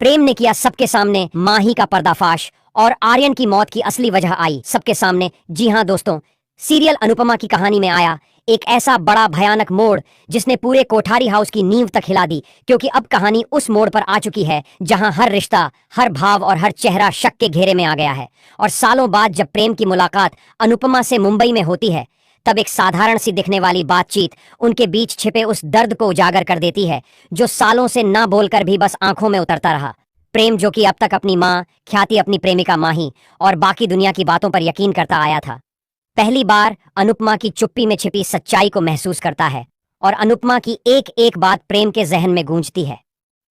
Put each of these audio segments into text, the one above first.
प्रेम ने किया सबके सामने माही का पर्दाफाश और आर्यन की मौत की असली वजह आई सबके सामने। जी हां दोस्तों, सीरियल अनुपमा की कहानी में आया एक ऐसा बड़ा भयानक मोड़ जिसने पूरे कोठारी हाउस की नींव तक हिला दी, क्योंकि अब कहानी उस मोड़ पर आ चुकी है जहां हर रिश्ता, हर भाव और हर चेहरा शक के घेरे में आ गया है। और सालों बाद जब प्रेम की मुलाकात अनुपमा से मुंबई में होती है, तब एक साधारण सी दिखने वाली बातचीत उनके बीच छिपे उस दर्द को उजागर कर देती है जो सालों से ना बोलकर भी बस आंखों में उतरता रहा। प्रेम, जो कि अब तक अपनी माँ, ख्याति अपनी प्रेमिका माही और बाकी दुनिया की बातों पर यकीन करता आया था, पहली बार अनुपमा की चुप्पी में छिपी सच्चाई को महसूस करता है। और अनुपमा की एक एक बात प्रेम के जहन में गूंजती है।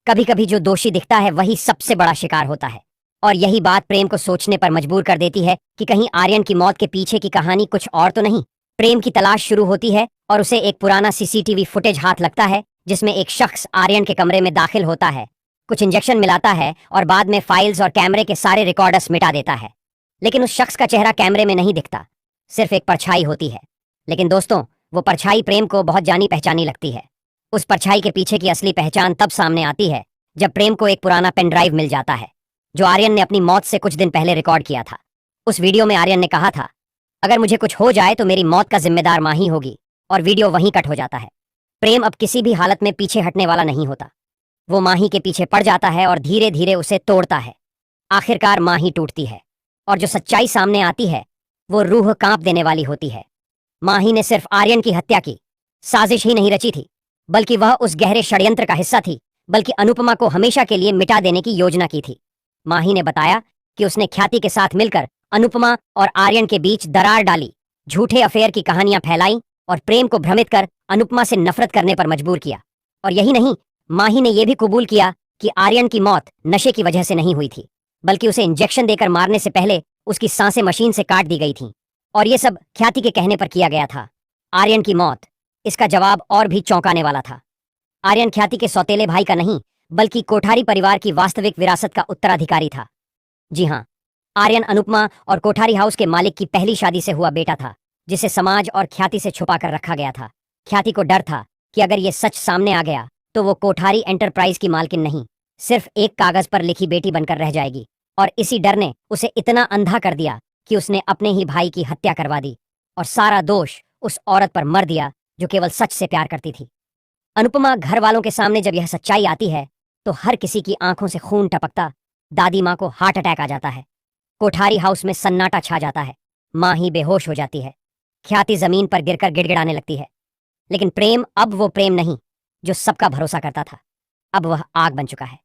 कभी कभी जो दोषी दिखता है वही सबसे बड़ा शिकार होता है। और यही बात प्रेम को सोचने पर मजबूर कर देती है कि कहीं आर्यन की मौत के पीछे की कहानी कुछ और तो नहीं। प्रेम की तलाश शुरू होती है और उसे एक पुराना सीसीटीवी फुटेज हाथ लगता है जिसमें एक शख्स आर्यन के कमरे में दाखिल होता है, कुछ इंजेक्शन मिलाता है और बाद में फाइल्स और कैमरे के सारे रिकॉर्डर्स मिटा देता है। लेकिन उस शख्स का चेहरा कैमरे में नहीं दिखता, सिर्फ एक परछाई होती है। लेकिन दोस्तों, वो परछाई प्रेम को बहुत जानी पहचानी लगती है। उस परछाई के पीछे की असली पहचान तब सामने आती है जब प्रेम को एक पुराना पेन ड्राइव मिल जाता है जो आर्यन ने अपनी मौत से कुछ दिन पहले रिकॉर्ड किया था। उस वीडियो में आर्यन ने कहा था, अगर मुझे कुछ हो जाए तो मेरी मौत का जिम्मेदार माही होगी, और वीडियो वहीं कट हो जाता है। प्रेम अब किसी भी हालत में पीछे हटने वाला नहीं होता। वो माही के पीछे पड़ जाता है और धीरे धीरे उसे तोड़ता है। आखिरकार माही टूटती है और जो सच्चाई सामने आती है वो रूह कांप देने वाली होती है। माही ने सिर्फ आर्यन की हत्या की साजिश ही नहीं रची थी, बल्कि वह उस गहरे षड्यंत्र का हिस्सा थी, बल्कि अनुपमा को हमेशा के लिए मिटा देने की योजना की थी। माही ने बताया कि उसने ख्याति के साथ मिलकर अनुपमा और आर्यन के बीच दरार डाली, झूठे अफेयर की कहानियां फैलाई और प्रेम को भ्रमित कर अनुपमा से नफरत करने पर मजबूर किया। और यही नहीं, माही ने यह भी कबूल किया कि आर्यन की मौत नशे की वजह से नहीं हुई थी, बल्कि उसे इंजेक्शन देकर मारने से पहले उसकी सांसें मशीन से काट दी गई थीं। और यह सब ख्याति के कहने पर किया गया था। आर्यन की मौत, इसका जवाब और भी चौंकाने वाला था। आर्यन ख्याति के सौतेले भाई का नहीं, बल्कि कोठारी परिवार की वास्तविक विरासत का उत्तराधिकारी था। जी हां, आर्यन अनुपमा और कोठारी हाउस के मालिक की पहली शादी से हुआ बेटा था, जिसे समाज और ख्याति से छुपा कर रखा गया था। ख्याति को डर था कि अगर ये सच सामने आ गया तो वो कोठारी एंटरप्राइज की मालकिन नहीं, सिर्फ एक कागज पर लिखी बेटी बनकर रह जाएगी। और इसी डर ने उसे इतना अंधा कर दिया कि उसने अपने ही भाई की हत्या करवा दी और सारा दोष उस औरत पर मर दिया जो केवल सच से प्यार करती थी। अनुपमा घर वालों के सामने जब यह सच्चाई आती है तो हर किसी की आंखों से खून टपकता, दादी माँ को हार्ट अटैक आ जाता है, कोठारी हाउस में सन्नाटा छा जाता है, माँ ही बेहोश हो जाती है, ख्याति जमीन पर गिरकर गिड़गिड़ाने लगती है। लेकिन प्रेम अब वो प्रेम नहीं जो सबका भरोसा करता था। अब वह आग बन चुका है,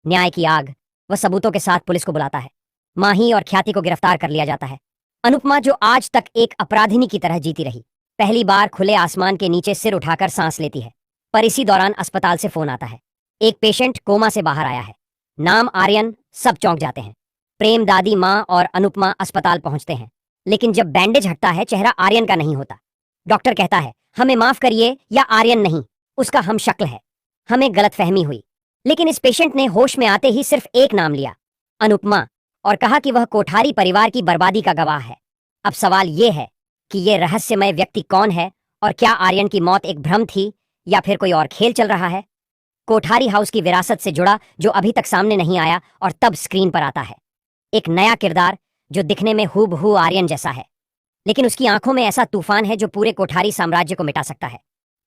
न्याय की आग। वह सबूतों के साथ पुलिस को बुलाता है। माही और ख्याति को गिरफ्तार कर लिया जाता है। अनुपमा, जो आज तक एक अपराधिनी की तरह जीती रही, पहली बार खुले आसमान के नीचे सिर उठाकर सांस लेती है। पर इसी दौरान अस्पताल से फोन आता है। एक पेशेंट कोमा से बाहर आया है, नाम आर्यन। सब चौंक जाते हैं। प्रेम, दादी माँ और अनुपमा अस्पताल पहुंचते हैं। लेकिन जब बैंडेज हटता है, चेहरा आर्यन का नहीं होता। डॉक्टर कहता है, हमें माफ करिए, या आर्यन नहीं, उसका हम शक्ल है, हमें गलतफहमी हुई। लेकिन इस पेशेंट ने होश में आते ही सिर्फ एक नाम लिया, अनुपमा, और कहा कि वह कोठारी परिवार की बर्बादी का गवाह है। अब सवाल यह है कि यह रहस्यमय व्यक्ति कौन है, और क्या आर्यन की मौत एक भ्रम थी या फिर कोई और खेल चल रहा है। कोठारी हाउस की विरासत से जुड़ा जो अभी तक सामने नहीं आया, और तब स्क्रीन पर आता है एक नया किरदार जो दिखने में हूबहू आर्यन जैसा है, लेकिन उसकी आंखों में ऐसा तूफान है जो पूरे कोठारी साम्राज्य को मिटा सकता है।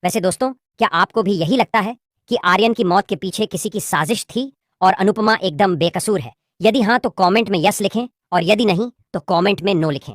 वैसे दोस्तों, क्या आपको भी यही लगता है कि आर्यन की मौत के पीछे किसी की साजिश थी और अनुपमा एकदम बेकसूर है? यदि हाँ तो कमेंट में यस लिखें, और यदि नहीं तो कमेंट में नो लिखें।